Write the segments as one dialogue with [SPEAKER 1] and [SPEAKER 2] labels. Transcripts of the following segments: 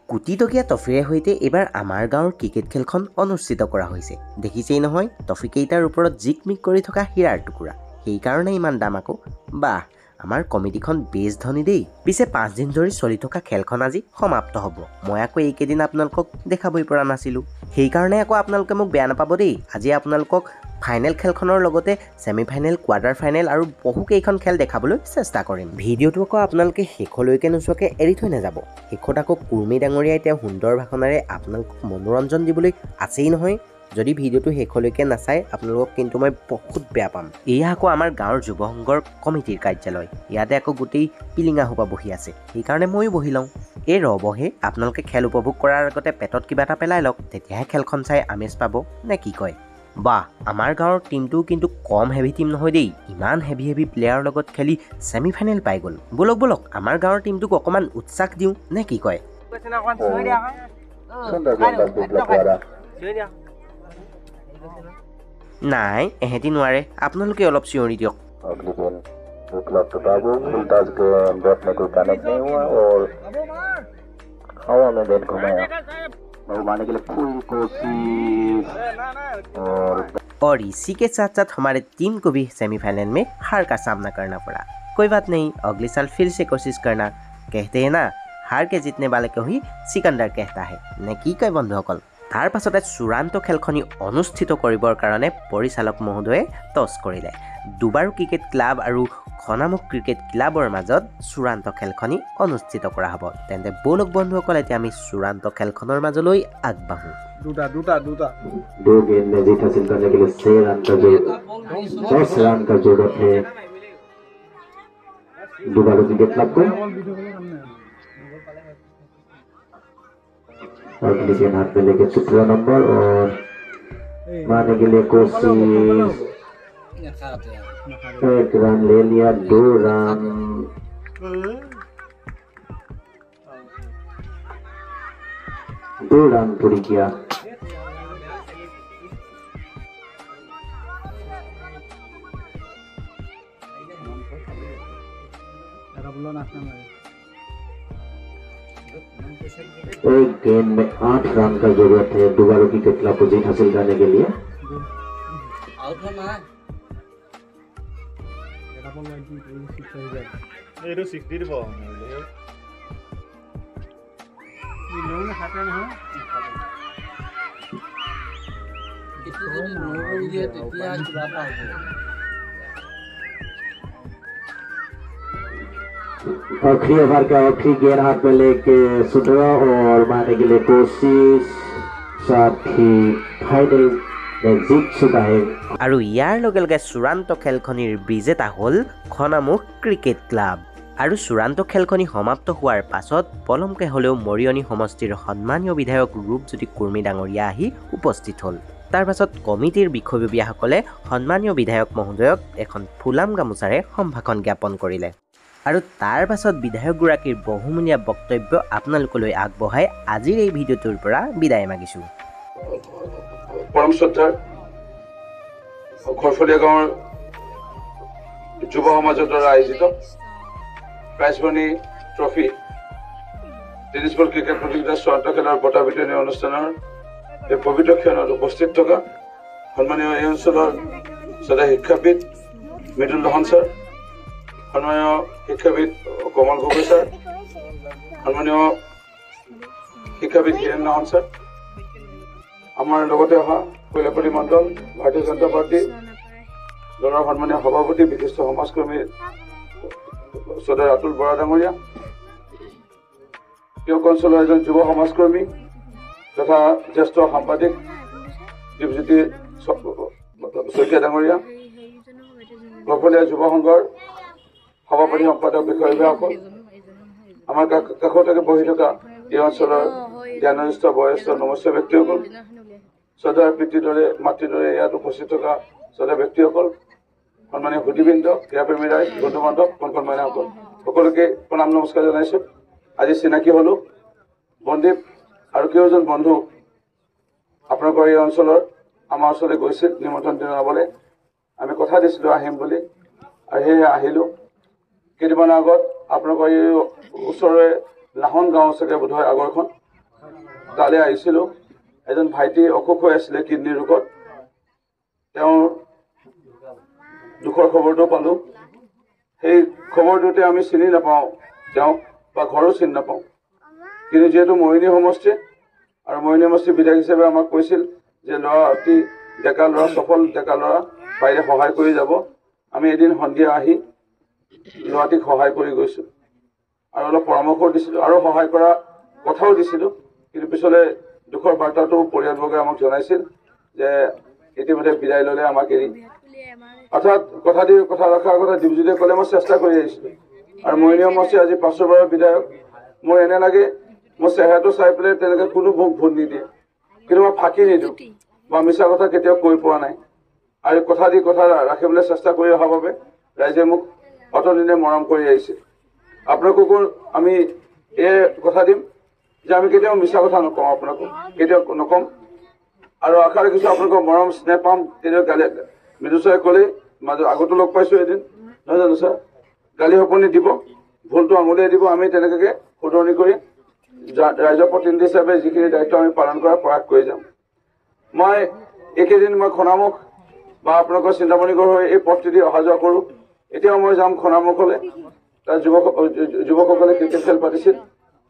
[SPEAKER 1] কোটি টকীয়া ট্ৰফিৰে সৈতে এইবাৰ আমাৰ গাঁৱৰ ক্ৰিকেট খেলখন অনুষ্ঠিত কৰা হৈছে। দেখিছেই নহয় ট্ৰফিকেইটাৰ ওপৰত জিকমিক কৰি থকা হীৰাৰ টুকুৰা। সেইকাৰণে ইমান দাম আকৌ। বাহ, আমাৰ কমিটিখন বেছ ধনী দেই। পিছে 5 দিন ধৰি চলি থকা খেলখন আজি সমাপ্ত হ'ব। মই আকৌ এইকেইদিন আপোনালোকক দেখাবই পৰা নাছিলোঁ। সেইকাৰণে আকৌ আপোনালোকে মোক বেয়া নাপাব দেই। আজি আপোনালোকক ফাইনেল খেলখনৰ লগতে ছেমিফাইনেল, কোৱাৰ্টাৰ ফাইনেল আৰু বহুকেইখন খেল দেখাবলৈ চেষ্টা কৰিম। ভিডিঅ'টো আকৌ আপোনালোকে শেষলৈকে নোচোৱাকৈ এৰি থৈ নাযাব। শেষত আকৌ কুৰ্মী ডাঙৰীয়াই তেওঁ সুন্দৰ ভাষণেৰে আপোনালোকক মনোৰঞ্জন দিবলৈ আছেই নহয়। যদি ভিডিঅ'টো শেষলৈকে নাচায় আপোনালোকক কিন্তু মই বহুত বেয়া পাম। এয়া আকৌ আমাৰ গাঁৱৰ যুৱ সংঘৰ কমিটিৰ কাৰ্যালয়। ইয়াতে আকৌ গোটেই পিলিঙা সোপা বহি আছে। সেইকাৰণে ময়ো বহি লওঁ। এই ৰ'বহে, আপোনালোকে খেল উপভোগ কৰাৰ আগতে পেটত কিবা এটা পেলাই লওক, তেতিয়াহে খেলখন চাই আমেজ পাব, নে কি কয়? বাহ, আমাৰ গাঁৱৰ টিমটো কিন্তু কম হেভি টিম নহয় দেই। ইমান হেভি প্লেয়াৰৰ লগত খেলি ছেমিফাইনেল পাই গ'ল। ব'লক ব'লক আমাৰ গাঁৱৰ টিমটোক অকণমান উৎসাহ দিওঁ, নে কি কয়? নাই, এহেঁতি নোৱাৰে। আপোনালোকে অলপ চিঞৰি দিয়ক। और इसी के साथ साथ हमारे टीम को भी सेमीफाइनल में हार का सामना करना पड़ा। कोई बात नहीं, अगले साल फिर से कोशिश करना। कहते हैं ना, हार के जितने वाले को ही सिकंदर कहता है, নে কি কয় বন্ধুসকল? তাৰ পাছতে চূড়ান্ত খেলখনি অনুষ্ঠিত কৰিবৰ কাৰণে পৰিচালক মহোদয়ে টছ কৰিলে। দুবাৰু ক্ৰিকেট ক্লাব আৰু খনামুখ ক্ৰিকেট ক্লাবৰ মাজত চূড়ান্ত খেলখনি অনুষ্ঠিত কৰা হ'ব। তেন্তে ব'লক বন্ধুসকল, এতিয়া আমি চূড়ান্ত খেলখনৰ মাজলৈ আগবাঢ়ো।
[SPEAKER 2] दो गेंद में जीत हासिल करने के लिए 6 रन का जोड़ 10 रन का जरूरत है दुबारा क्रिकेट क्लब को। और गेंद हाथ में लेके 17 नंबर और मारने के लिए कोशिश। 1 रन ले लिया, 2 रन। दो रन पूरी किया। एक गेंद में 8 रन का जरूरत है दोबारा की कतला को जीत हासिल करने के लिए। आखिरी ओवर का आखिरी गेंद हाथ में लेके 17 और मारने के लिए कोशिश, साथ ही फाइनल में जीत चुका है।
[SPEAKER 1] আৰু ইয়াৰ লগে লগে চূড়ান্ত খেলখনিৰ বিজেতা হ'ল খনামুখ ক্ৰিকেট ক্লাব। আৰু চূড়ান্ত খেলখনি সমাপ্ত হোৱাৰ পাছত পলমকে হ'লেও মৰিয়নি সমষ্টিৰ সন্মানীয় বিধায়ক ৰূপজ্যোতি কুৰ্মী ডাঙৰীয়া আহি উপস্থিত হ'ল। তাৰ পাছত কমিটিৰ বিষয়ববীয়াসকলে সন্মানীয় বিধায়ক মহোদয়ক এখন ফুলাম গামোচাৰে সম্ভাষণ জ্ঞাপন কৰিলে। আৰু তাৰ পাছত বিধায়কগৰাকীৰ বহুমূলীয়া বক্তব্য আপোনালোকলৈ আগবঢ়াই আজিৰ এই ভিডিঅ'টোৰ পৰা বিদায় মাগিছোঁ।
[SPEAKER 3] পৰম শ্ৰদ্ধাৰ খৰফলীয়া গাঁৱৰ যুৱ সমাজৰ দ্বাৰা আয়োজিত prize money trophy tennis ball cricket প্ৰতিযোগিতাৰ চূড়ান্ত খেলৰ বঁটা বিতৰণী অনুষ্ঠানৰ এই পবিত্ৰ ক্ষণত উপস্থিত থকা সন্মানীয় এই অঞ্চলৰ সদায় শিক্ষাবিদ মৃদুল দহন ছাৰ, সন্মানীয় শিক্ষাবিদ কমল গগৈ ছাৰ, সন্মানীয় শিক্ষাবিদ হীৰেণ নাহন ছাৰ, আমাৰ লগতে অহা কৈলাপতি মণ্ডল, ভাৰতীয় জনতা পাৰ্টি দলৰ সন্মানীয় সভাপতি বিশিষ্ট সমাজকৰ্মী শ্ৰদ্ধেয় ৰাতুল বৰা ডাঙৰীয়া, তেওঁক অঞ্চলৰ এজন যুৱ সমাজকৰ্মী তথা জ্যেষ্ঠ সাংবাদিক দীপজ্যোতি শইকীয়া ডাঙৰীয়া, খৰফলীয়া যুৱ সংঘৰ সভাপতি সম্পাদক বিষয়ববীয়াসকল, আমাৰ কাষতে বহি থকা এই অঞ্চলৰ জ্ঞাননিষ্ঠ বয়োজ্যেষ্ঠ নমস্য ব্যক্তিসকল, শ্ৰদ্ধাৰ পিতৃদৰে মাতৃদৰে ইয়াত উপস্থিত থকা শ্ৰদ্ধা ব্যক্তিসকল, সন্মানীয় সুধীবৃন্দ, ক্ৰীড়াপ্ৰেমী ৰাইজ, বন্ধু বান্ধৱ, কণ মাইনাসকল, সকলোকে প্ৰণাম নমস্কাৰ জনাইছোঁ। আজি চিনাকি হ'লোঁ বন্দীপ আৰু কেইজন বন্ধু আপোনালোকৰ এই অঞ্চলৰ আমাৰ ওচৰলৈ গৈছিল নিমন্ত্ৰণ জনাবলৈ। আমি কথা দিছিলোঁ আহিম বুলি, আৰু সেয়েহে আহিলোঁ। কেইদিনমান আগত আপোনালোকৰ এই ওচৰৰে লাহন গাঁও চাগে বোধহয় আগৰখন তালৈ আহিছিলোঁ এজন ভাইটি অসুখ হৈ আছিলে কিডনী ৰোগত তেওঁৰ দুখৰ খবৰটো পালোঁ সেই খবৰটোতে আমি চিনি নাপাওঁ তেওঁক বা ঘৰো চিনি নাপাওঁ কিন্তু যিহেতু মৰিনী সমষ্টি আৰু মৰিনী সমষ্টিৰ বিধায়ক হিচাপে আমাক কৈছিল যে ল'ৰা অতি ডেকা ল'ৰা সফল ডেকা ল'ৰা পাৰিলে সহায় কৰি যাব আমি এদিন সন্ধিয়া আহি ল'ৰাটিক সহায় কৰি গৈছোঁ আৰু অলপ পৰামৰ্শও দিছিলোঁ আৰু সহায় কৰা কথাও দিছিলোঁ কিন্তু পিছলৈ দুখৰ বাৰ্তাটো পৰিয়ালবৰ্গই আমাক জনাইছিল যে ইতিমধ্যে বিদায় ল'লে আমাক এৰি অৰ্থাৎ কথা ৰখাৰ কথা দীপজ্যোতিয়ে ক'লে মই চেষ্টা কৰি আহিছিলোঁ আৰু মৰিনী সমষ্টি আজি 5 বাৰৰ বিধায়ক মোৰ এনে লাগে মোৰ চেহেৰাটো চাই পেলাই তেনেকৈ কোনো মোক ভোট নিদিয়ে কিন্তু মই ফাঁকি নিদিওঁ বা মিছা কথা কেতিয়াও কৈ পোৱা নাই আৰু কথা ৰাখিবলৈ চেষ্টা কৰি অহাৰ বাবে ৰাইজে মোক অতদিনে মৰম কৰি আহিছে আপোনালোককো আমি এই কথা দিম যে আমি কেতিয়াও মিছা কথা নকওঁ আপোনালোকক কেতিয়াও নক'ম আৰু আশা ৰাখিছোঁ আপোনালোকৰ মৰম স্নেহ পাম তেনেকৈ গালি মৃদু ছাৰে ক'লেই মাজত আগতো লগ পাইছোঁ এদিন নহয় জানো ছাৰ গালি সপনি দিব ভুলটো আঙুলিয়াই দিব আমি তেনেকৈ শুধৰণি কৰি ৰাইজৰ প্ৰতিনিধি হিচাপে যিখিনি দায়িত্ব আমি পালন কৰাৰ প্ৰয়াস কৰি যাম মই এইকেইদিন মই খনামুখ বা আপোনালোকৰ চিন্তামণিগড় হৈ এই পথটোদি অহা যোৱা কৰোঁ এতিয়াও মই যাম খনামুখলৈ তাত যুৱকসকলে ক্ৰিকেট খেল পাতিছিল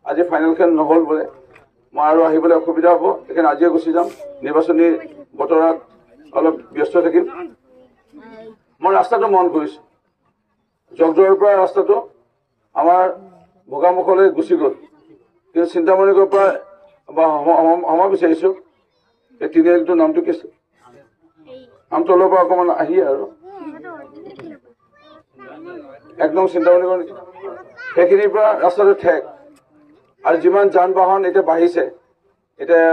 [SPEAKER 3] আজি ফাইনেল খেল নহ'ল বোলে মই আৰু আহিবলৈ অসুবিধা হ'ব সেইকাৰণে আজিয়ে গুচি যাম নিৰ্বাচনী বতৰত অলপ ব্যস্ত থাকিম মই ৰাস্তাটো মন কৰিছোঁ জগজৰৰ পৰা ৰাস্তাটো আমাৰ ভোগামুখলৈ গুচি গ'ল কিন্তু চিন্তামণিগড়ৰ পৰা বা সময় বিচাৰিছোঁ এই তিনিআলিটোৰ নামটো কি আছিল আমতলৰ পৰা অকণমান আহি আৰু একদম চিন্তামণিগড় সেইখিনিৰ পৰা ৰাস্তাটো ঠেক আৰু যিমান যান বাহন এতিয়া বাঢ়িছে এতিয়া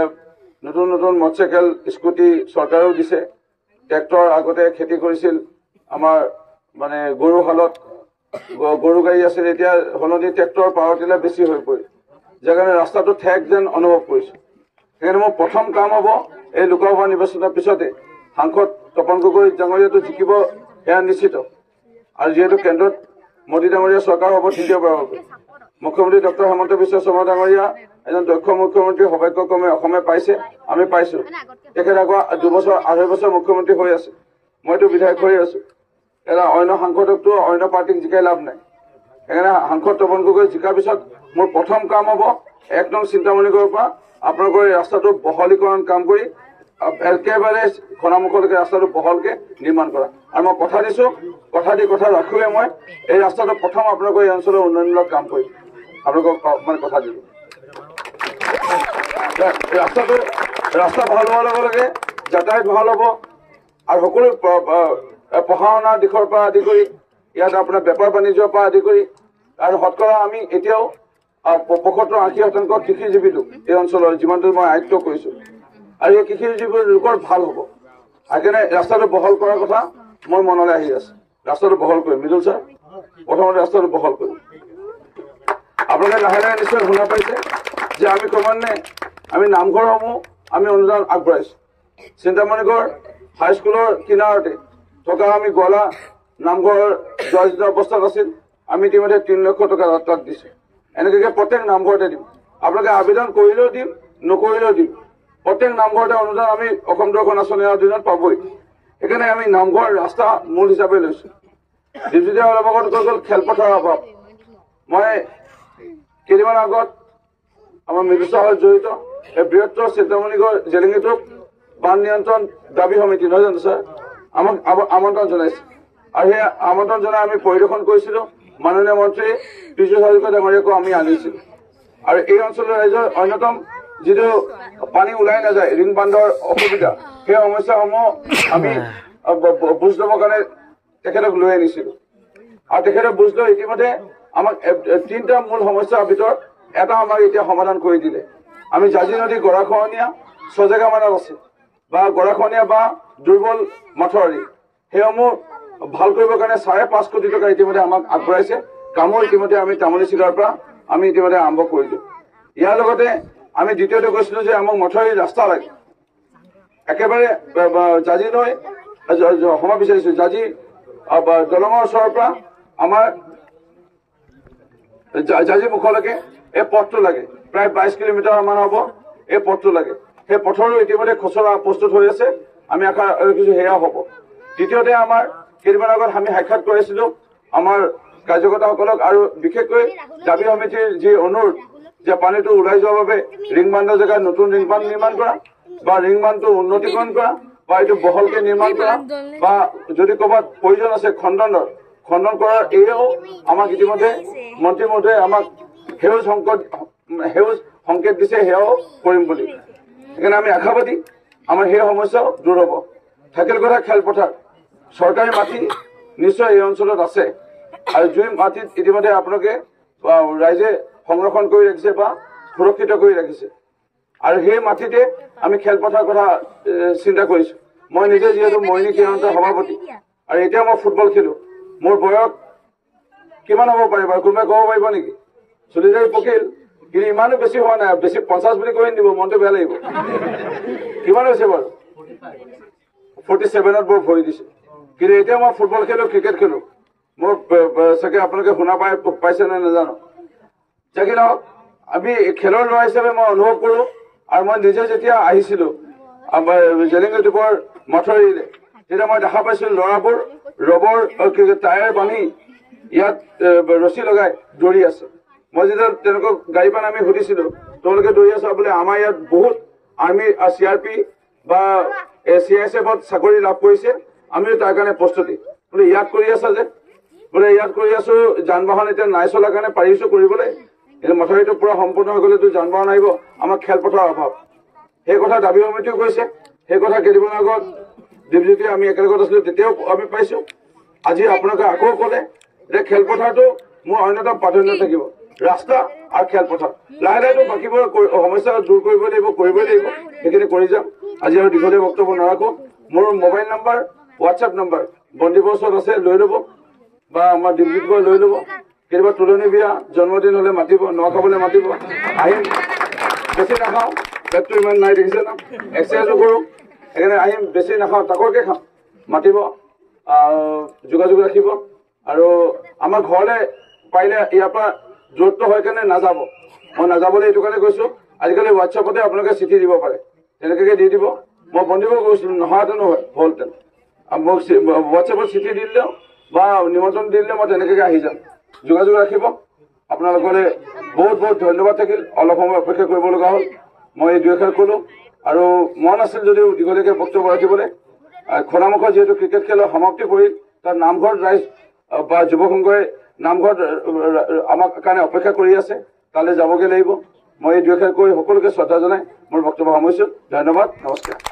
[SPEAKER 3] নতুন নতুন মটৰচাইকেল স্কুটি চৰকাৰেও দিছে ট্ৰেক্টৰ আগতে খেতি কৰিছিল আমাৰ মানে গৰুহালত গৰু গাড়ী আছিল এতিয়া সলনি ট্ৰেক্টৰ পাৱাৰ টিলাৰ বেছি হৈ পৰিল যাৰ কাৰণে ৰাস্তাটো ঠেক যেন অনুভৱ কৰিছোঁ সেইকাৰণে মোৰ প্ৰথম কাম হ'ব এই লোকসভা নিৰ্বাচনৰ পিছতে সাংসদ তপন গগৈ ডাঙৰীয়াটো জিকিব সেয়া নিশ্চিত আৰু যিহেতু কেন্দ্ৰত মোদী ডাঙৰীয়া চৰকাৰ হ'ব তৃতীয়বাৰৰ বাবে মুখ্যমন্ত্ৰী ডক্টৰ হেমন্ত বিশ্ব শৰ্মা ডাঙৰীয়া এজন দক্ষ মুখ্যমন্ত্ৰী সৌভাগ্যক্ৰমে অসমে পাইছে আমি পাইছোঁ তেখেত আকৌ 2 বছৰ 2.5 বছৰ মুখ্যমন্ত্ৰী হৈ আছে মইতো বিধায়ক হৈ আছোঁ এটা অন্য সাংসদকতো অন্য পাৰ্টীক জিকাই লাভ নাই সেইকাৰণে সাংসদ তপন গগৈ জিকাৰ পিছত মোৰ প্ৰথম কাম হ'ব 1 নং চিন্তামণিগড়ৰ পৰা আপোনালোকৰ এই ৰাস্তাটো বহলীকৰণ কাম কৰি একেবাৰে খনামুখলৈকে ৰাস্তাটো বহলকৈ নিৰ্মাণ কৰা আৰু মই কথা দিছোঁ কথা ৰাখোৱে মই এই ৰাস্তাটো প্ৰথম আপোনালোকৰ এই অঞ্চলৰ উন্নয়নমূলক কাম কৰিম আপোনালোকক মানে কথা দিলোঁ ৰাস্তা ভাল হোৱাৰ লগে লগে যাতায়াত ভাল হ'ব আৰু সকলো পঢ়া শুনাৰ দিশৰ পৰা আদি কৰি ইয়াত আপোনাৰ বেপাৰ বাণিজ্যৰ পৰা আদি কৰি আৰু শতকৰা আমি এতিয়াও 75-80% কৃষিজীৱী লোক এই অঞ্চলৰ যিমানটো মই আয়ত্ব কৰিছোঁ আৰু এই কৃষিজীৱী লোকৰ ভাল হ'ব সেইকাৰণে ৰাস্তাটো বহল কৰাৰ কথা মোৰ মনলৈ আহি আছে ৰাস্তাটো বহল কৰিম মৃদুল ছাৰ প্ৰথমতে ৰাস্তাটো বহল কৰিম আপোনালোকে লাহে লাহে নিশ্চয় শুনা পাইছে যে আমি ক্ৰমান্বয়ে আমি নামঘৰসমূহ আমি অনুদান আগবঢ়াইছোঁ চিন্তামণিগড় হাইস্কুলৰ কিনাৰতে থকা আমি গোৱালা নামঘৰৰ জৰ্জিত অৱস্থাত আছিল আমি ইতিমধ্যে 3 লাখ টকা তাত দিছোঁ এনেকৈ প্ৰত্যেক নামঘৰতে দিম আপোনালোকে আবেদন কৰিলেও দিম নকৰিলেও দিম প্ৰত্যেক নামঘৰতে অনুদান আমি অসম দৰ্শন আঁচনিৰ অধীনত পাবই সেইকাৰণে আমি নামঘৰ ৰাস্তা মূল হিচাপে লৈছোঁ দীপজ্যোতিয়ে অলপ আগত কৈ গ'ল খেলপথাৰৰ অভাৱ মই কেইদিনমান আগত আমাৰ মৃদু ছাৰৰ জড়িত এই বৃহত্তৰ চিন্তামণিগড় জেলেঙিটোক বান নিয়ন্ত্ৰণ দাবী সমিতি নহয় জানো ছাৰ আমাক আমন্ত্ৰণ জনাইছে আৰু সেই আমন্ত্ৰণ জনাই আমি পৰিদৰ্শন কৰিছিলোঁ মাননীয় মন্ত্ৰী পীযুষ হাজৰিকা ডাঙৰীয়াকো আমি আনিছিলোঁ আৰু এই অঞ্চলৰ ৰাইজৰ অন্যতম যিটো পানী ওলাই নাযায় ৰিং বান্ধৰ অসুবিধা সেই সমস্যাসমূহ আমি বুজ ল'বৰ কাৰণে তেখেতক লৈ আনিছিলোঁ আৰু তেখেতে বুজ লৈ ইতিমধ্যে আমাক 3টা মূল সমস্যাৰ ভিতৰত এটা আমাক এতিয়া সমাধান কৰি দিলে আমি জাঁজি নদী গৰাখহনীয়া 6 জেগামানত আছে বা গৰাখহনীয়া বা দুৰ্বল মথাউৰি সেইসমূহ ভাল কৰিবৰ কাৰণে 5.5 কোটি টকা ইতিমধ্যে আমাক আগবঢ়াইছে কামো ইতিমধ্যে আমি তামুলীচিলাৰ পৰা আমি ইতিমধ্যে আৰম্ভ কৰিলোঁ ইয়াৰ লগতে আমি দ্বিতীয়তে কৈছিলোঁ যে আমাক মথাউৰি ৰাস্তা লাগে একেবাৰে জাঁজি নৈ সময় বিচাৰিছোঁ জাঁজি দলঙৰ ওচৰৰ পৰা আমাৰ জাঁজি মুখলৈকে এই পথটো লাগে প্ৰায় 22 কিলোমিটাৰ মান হ'ব এই পথটো লাগে সেই পথৰো ইতিমধ্যে খচৰা প্ৰস্তুত হৈ আছে আমি আশা ৰাখিছোঁ সেয়া হ'ব দ্বিতীয়তে আমাৰ কেইদিনমান আগত আমি সাক্ষাৎ কৰিছিলোঁ আমাৰ কাৰ্যকৰ্তাসকলক আৰু বিশেষকৈ দাবী সমিতিৰ যি অনুৰোধ যে পানীটো ওলাই যোৱাৰ বাবে ৰিং বান্ধৰ জেগাত নতুন ৰিং বান্ধ নিৰ্মাণ কৰা বা ৰিং বান্ধটো উন্নতিকৰণ কৰা বা এইটো বহলকৈ নিৰ্মাণ কৰা বা যদি ক'ৰবাত প্ৰয়োজন আছে খণ্ডন কৰাৰ এয়াও আমাক ইতিমধ্যে মন্ত্ৰী মহোদয়ে আমাক সেউজ সংকেত দিছে সেয়াও কৰিম বুলি সেইকাৰণে আমি আশাবাদী আমাৰ সেই সমস্যাও দূৰ হ'ব থাকিল কথা খেলপথাৰ চৰকাৰী মাটি নিশ্চয় এই অঞ্চলত আছে আৰু জুই মাটিত ইতিমধ্যে আপোনালোকে ৰাইজে সংৰক্ষণ কৰি ৰাখিছে বা সুৰক্ষিত কৰি ৰাখিছে আৰু সেই মাটিতে আমি খেলপথাৰ কথা চিন্তা কৰিছোঁ মই নিজে যিহেতু মৰিনী ক্ৰীড়া সভাপতি আৰু এতিয়া মই ফুটবল খেলোঁ মোৰ বয়স কিমান হ'ব পাৰে বাৰু কোনোবাই ক'ব পাৰিব নেকি চুলিজাৰী পকিল কিন্তু ইমানো বেছি হোৱা নাই বেছি 50 বুলি কৈ দিব মনটো বেয়া লাগিব কিমান হৈছে বাৰু 47ত বৰ ভৰি দিছে কিন্তু এতিয়া মই ফুটবল খেলোঁ ক্ৰিকেট খেলোঁ মোৰ চাগে আপোনালোকে শুনা পাইছে নে নাজানো যাকে নহওক আমি খেলৰ ল'ৰা হিচাপে মই অনুভৱ কৰোঁ আৰু মই নিজে যেতিয়া আহিছিলোঁ জেলেঙা দ্বীপৰ মথৰিলে তেতিয়া মই দেখা পাইছিলোঁ ল'ৰাবোৰ ৰবৰ টায়াৰ বান্ধি ইয়াত ৰছী লগাই দৌৰি আছে মই যেতিয়া তেওঁলোকক গাড়ী পৰা আমি সুধিছিলোঁ তেওঁলোকে দৌৰি আছে বোলে আমাৰ ইয়াত বহুত আৰ্মি CRP বা CISFত চাকৰি লাভ কৰিছে আমিও তাৰ কাৰণে প্ৰস্তুতি বোলে ইয়াত কৰি আছা যে বোলে ইয়াত কৰি আছোঁ যান বাহন এতিয়া নাই চলাৰ কাৰণে পাৰিছোঁ কৰিবলৈ কিন্তু মথাউৰিটো পুৰা সম্পূৰ্ণ হৈ গ'লেতো যান বাহন আহিব আমাৰ খেলপথাৰৰ অভাৱ সেই কথা দাবী সমিতিও কৈছে সেই কথা কেইদিনমান আগত দীপজ্যোতি আমি একেলগত আছিলোঁ তেতিয়াও আমি পাইছোঁ আজি আপোনালোকে আকৌ ক'লে যে খেলপথাৰটো মোৰ অন্যতম প্ৰাধান্য থাকিব ৰাস্তা আৰু খেলপথাৰ লাহে লাহেতো বাকীবোৰ সমস্যা দূৰ কৰিবই লাগিব সেইখিনি কৰি যাম আজি আৰু দীঘলীয়া বক্তব্য নাৰাখোঁ মোৰ মোবাইল নম্বৰ হোৱাটছএপ নম্বৰ বন্দীবৰ ওচৰত আছে লৈ ল'ব বা আমাৰ দীপজ্যোতিক লৈ ল'ব কেতিয়াবা তুলনি বিয়া জন্মদিন হ'লে মাতিব ন খাবলৈ মাতিব আহিম বেছি নাখাওঁ পেটটো ইমান নাই দেখিছে ন এক্সাৰচাইজো কৰোঁ সেইকাৰণে আহিম বেছি নাখাওঁ তাকৰকৈ খাম মাতিব যোগাযোগ ৰাখিব আৰু আমাৰ ঘৰলৈ পাৰিলে ইয়াৰ পৰা দূৰত্ব হয় কাৰণে নাযাব মই নাযাবলৈ এইটো কাৰণে কৈছোঁ আজিকালি হোৱাটছএপতে আপোনালোকে চিঠি দিব পাৰে তেনেকৈ দি দিব মই বন্দিব গৈছিলোঁ নোহোৱাহেঁতেনো হ'লহেঁতেন মোক হোৱাটছএপত চিঠি দি দিলেও বা নিমন্ত্ৰণ দি দিলে মই তেনেকৈ আহি যাম যোগাযোগ ৰাখিব আপোনালোকলৈ বহুত বহুত ধন্যবাদ থাকিল অলপ সময় অপেক্ষা কৰিব লগা হ'ল মই এই দুই এষাৰ ক'লোঁ আৰু মন আছিল যদিও দীঘলীয়াকৈ বক্তব্য ৰাখিবলৈ খনামুখৰ যিহেতু ক্ৰিকেট খেলৰ সমাপ্তি পৰিল তাত নামঘৰত ৰাইজ বা যুৱ সংঘই নামঘৰত আমাৰ কাৰণে অপেক্ষা কৰি আছে তালৈ যাবগৈ লাগিব মই এই দুই এষাৰ কৈ সকলোকে শ্ৰদ্ধা জনাই মোৰ বক্তব্য সামৰিছোঁ ধন্যবাদ নমস্কাৰ